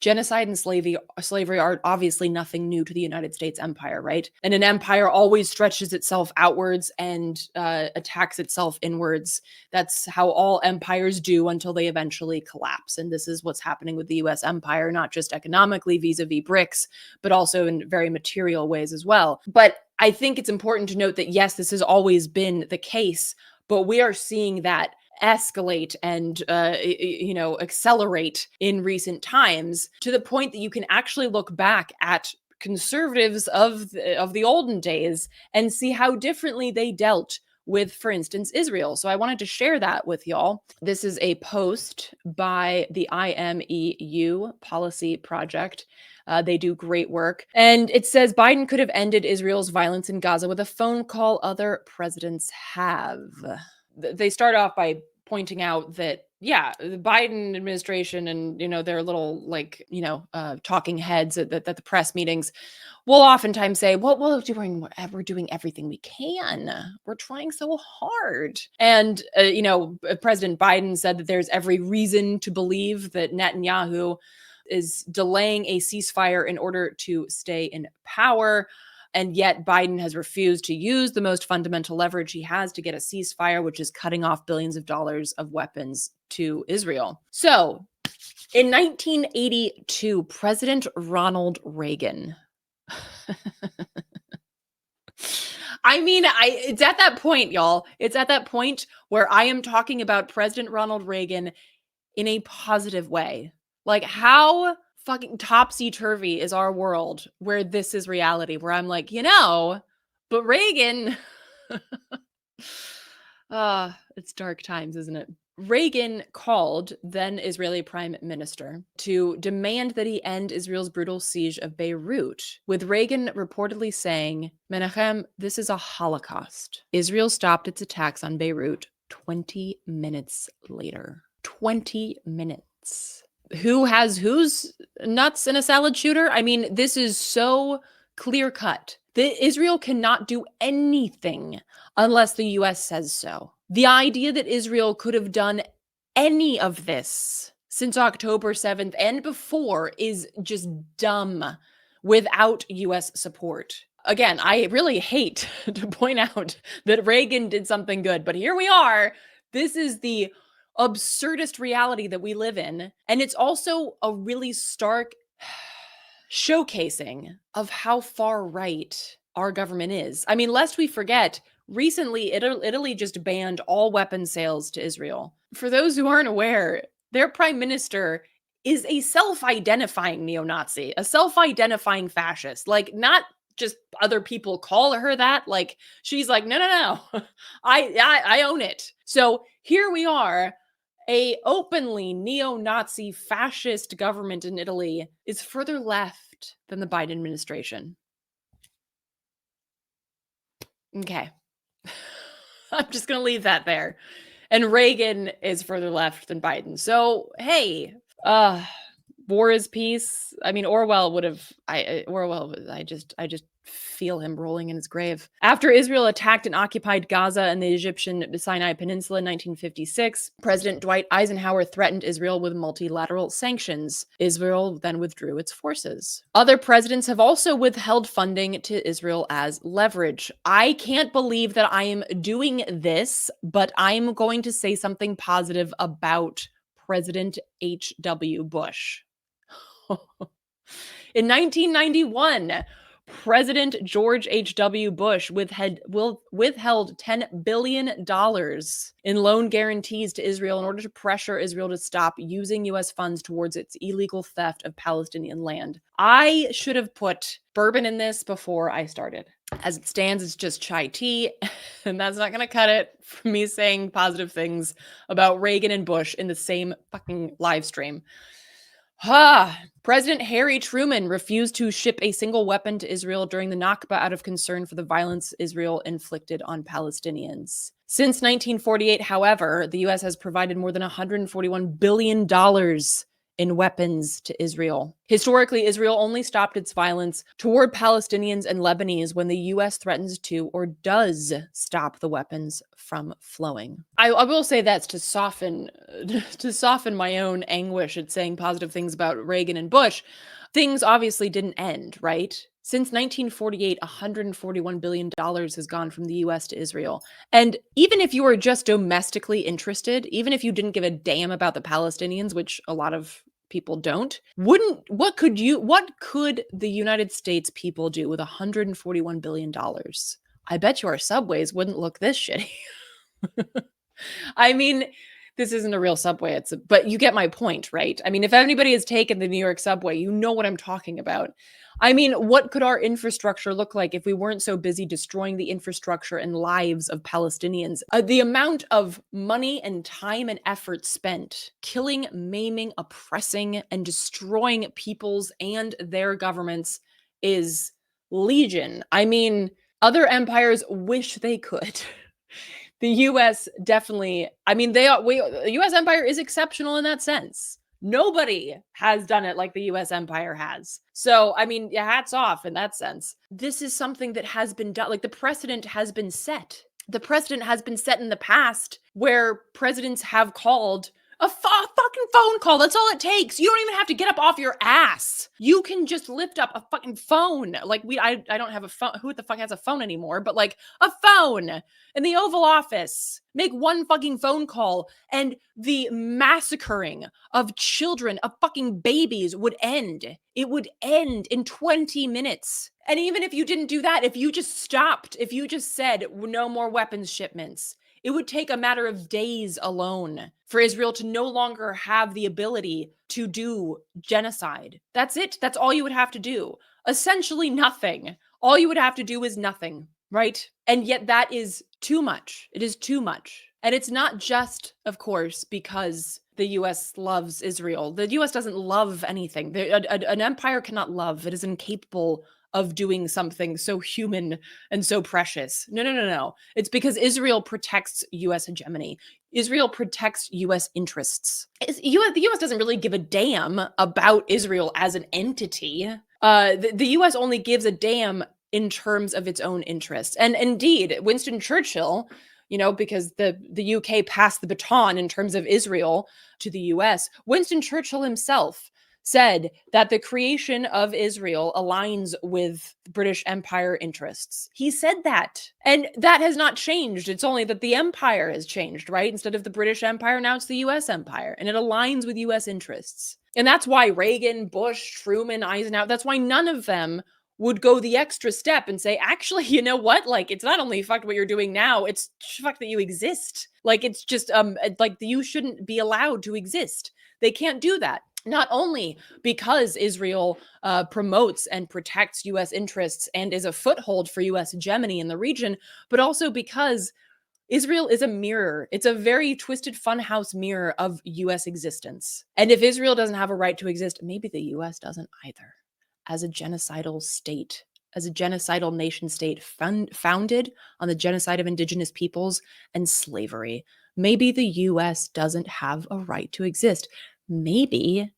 Genocide and slavery are obviously nothing new to the United States empire, right? And an empire always stretches itself outwards and attacks itself inwards. That's how all empires do until they eventually collapse. And this is what's happening with the US empire, not just economically vis-a-vis BRICS, but also in very material ways as well. But I think it's important to note that, yes, this has always been the case, but we are seeing that escalate and accelerate in recent times, to the point that you can actually look back at conservatives of the olden days and see how differently they dealt with, for instance, Israel. So I wanted to share that with y'all. This is a post by the IMEU Policy Project. They do great work. And it says Biden could have ended Israel's violence in Gaza with a phone call other presidents have. They start off by pointing out that, yeah, the Biden administration and, their little talking heads at the press meetings will oftentimes say, well, we're doing everything we can. We're trying so hard. And, President Biden said that there's every reason to believe that Netanyahu is delaying a ceasefire in order to stay in power. And yet Biden has refused to use the most fundamental leverage he has to get a ceasefire, which is cutting off billions of dollars of weapons to Israel. So in 1982, President Ronald Reagan. It's at that point, y'all. It's at that point where I am talking about President Ronald Reagan in a positive way. Like, how fucking topsy-turvy is our world where this is reality, where I'm like, but Reagan, it's dark times, isn't it? Reagan called then Israeli Prime Minister to demand that he end Israel's brutal siege of Beirut, with Reagan reportedly saying, Menachem, this is a Holocaust. Israel stopped its attacks on Beirut 20 minutes later. 20 minutes. Who's nuts in a salad shooter? This is so clear cut. Israel cannot do anything unless the US says so. The idea that Israel could have done any of this since October 7th and before is just dumb without US support. Again, I really hate to point out that Reagan did something good, but here we are. This is the absurdist reality that we live in. And it's also a really stark showcasing of how far right our government is. Lest we forget, recently Italy just banned all weapon sales to Israel. For those who aren't aware, their prime minister is a self-identifying neo-Nazi, a self-identifying fascist. Like, not just other people call her that. Like, she's like, no, I own it. So here we are. A openly neo-Nazi fascist government in Italy is further left than the Biden administration. Okay. I'm just going to leave that there. And Reagan is further left than Biden. So, hey, war is peace. Orwell would have, I just feel him rolling in his grave. After Israel attacked and occupied Gaza and the Egyptian Sinai Peninsula in 1956, President Dwight Eisenhower threatened Israel with multilateral sanctions. Israel then withdrew its forces. Other presidents have also withheld funding to Israel as leverage. I can't believe that I am doing this, but I'm going to say something positive about President H.W. Bush. In 1991, President George H.W. Bush withheld $10 billion in loan guarantees to Israel in order to pressure Israel to stop using U.S. funds towards its illegal theft of Palestinian land. I should have put bourbon in this before I started. As it stands, it's just chai tea, and that's not going to cut it for me saying positive things about Reagan and Bush in the same fucking live stream. President Harry Truman refused to ship a single weapon to Israel during the Nakba out of concern for the violence Israel inflicted on Palestinians. Since 1948, however, the U.S. has provided more than $141 billion in weapons to Israel. Historically, Israel only stopped its violence toward Palestinians and Lebanese when the US threatens to or does stop the weapons from flowing. I will say that's to soften my own anguish at saying positive things about Reagan and Bush. Things obviously didn't end, right? Since 1948, $141 billion has gone from the US to Israel. And even if you were just domestically interested, even if you didn't give a damn about the Palestinians, which a lot of people don't, what could the United States people do with $141 billion? I bet you our subways wouldn't look this shitty. I mean, this isn't a real subway, but you get my point, right? I mean, if anybody has taken the New York subway, you know what I'm talking about. I mean, what could our infrastructure look like if we weren't so busy destroying the infrastructure and lives of Palestinians? The amount of money and time and effort spent killing, maiming, oppressing, and destroying peoples and their governments is legion. I mean, other empires wish they could. The US definitely, I mean, the US empire is exceptional in that sense. Nobody has done it like the US empire has. So, I mean, yeah, hats off in that sense. This is something that has been done, like the precedent has been set. The precedent has been set in the past where presidents have called a fucking phone call. That's all it takes. You don't even have to get up off your ass. You can just lift up a fucking phone. Like I don't have a phone. Who the fuck has a phone anymore? But like a phone in the Oval Office. Make one fucking phone call and the massacring of children, of fucking babies would end. It would end in 20 minutes. And even if you didn't do that, if you just stopped, if you just said no more weapons shipments, it would take a matter of days alone for Israel to no longer have the ability to do genocide. That's it. That's all you would have to do. Essentially nothing. All you would have to do is nothing, right? And yet that is too much. It is too much. And it's not just, of course, because the US loves Israel. The US doesn't love anything. An empire cannot love. It is incapable of doing something so human and so precious. No. It's because Israel protects US hegemony. Israel protects US interests. The US doesn't really give a damn about Israel as an entity. The US only gives a damn in terms of its own interests. And indeed, Winston Churchill, because the UK passed the baton in terms of Israel to the US, Winston Churchill himself said that the creation of Israel aligns with British Empire interests. He said that. And that has not changed. It's only that the empire has changed, right? Instead of the British Empire, now it's the US Empire. And it aligns with US interests. And that's why Reagan, Bush, Truman, Eisenhower, that's why none of them would go the extra step and say, actually, you know what? Like, it's not only fucked what you're doing now, it's fucked that you exist. Like, it's just, like, you shouldn't be allowed to exist. They can't do that. Not only because Israel promotes and protects U.S. interests and is a foothold for U.S. hegemony in the region, but also because Israel is a mirror. It's a very twisted funhouse mirror of U.S. existence. And if Israel doesn't have a right to exist, maybe the U.S. doesn't either. As a genocidal state, as a genocidal nation state founded on the genocide of indigenous peoples and slavery, maybe the U.S. doesn't have a right to exist. Maybe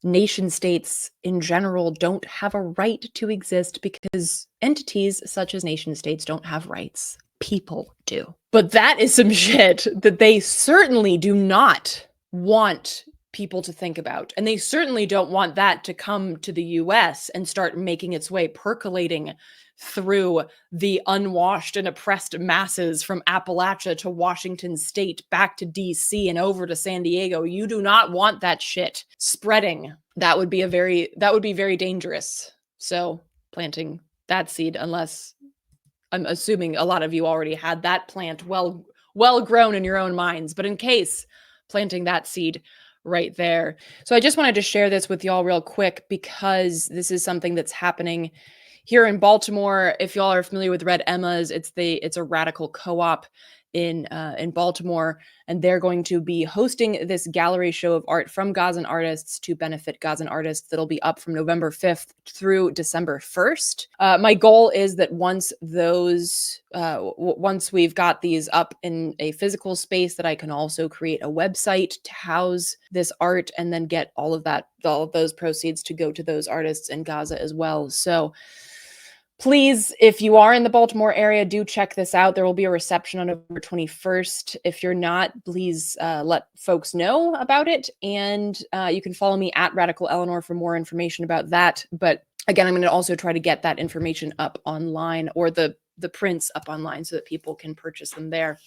nation states in general don't have a right to exist because entities such as nation states don't have rights. People do. But that is some shit that they certainly do not want people to think about. And they certainly don't want that to come to the US and start making its way, percolating through the unwashed and oppressed masses from Appalachia to Washington State, back to DC and over to San Diego. You do not want that shit spreading. That would be very dangerous. So planting that seed, unless I'm assuming a lot of you already had that plant well grown in your own minds, but in case, planting that seed right there. So I just wanted to share this with y'all real quick because this is something that's happening here in Baltimore. If y'all are familiar with Red Emma's, it's a radical co-op in Baltimore, and they're going to be hosting this gallery show of art from Gazan artists to benefit Gazan artists that'll be up from November 5th through December 1st. My goal is that once we've got these up in a physical space, that I can also create a website to house this art and then get all of those proceeds to go to those artists in Gaza as well. So please, if you are in the Baltimore area, do check this out. There will be a reception on November 21st. If you're not, please let folks know about it. And you can follow me at Radical Eleanor for more information about that. But again, I'm going to also try to get that information up online, or the prints up online, so that people can purchase them there.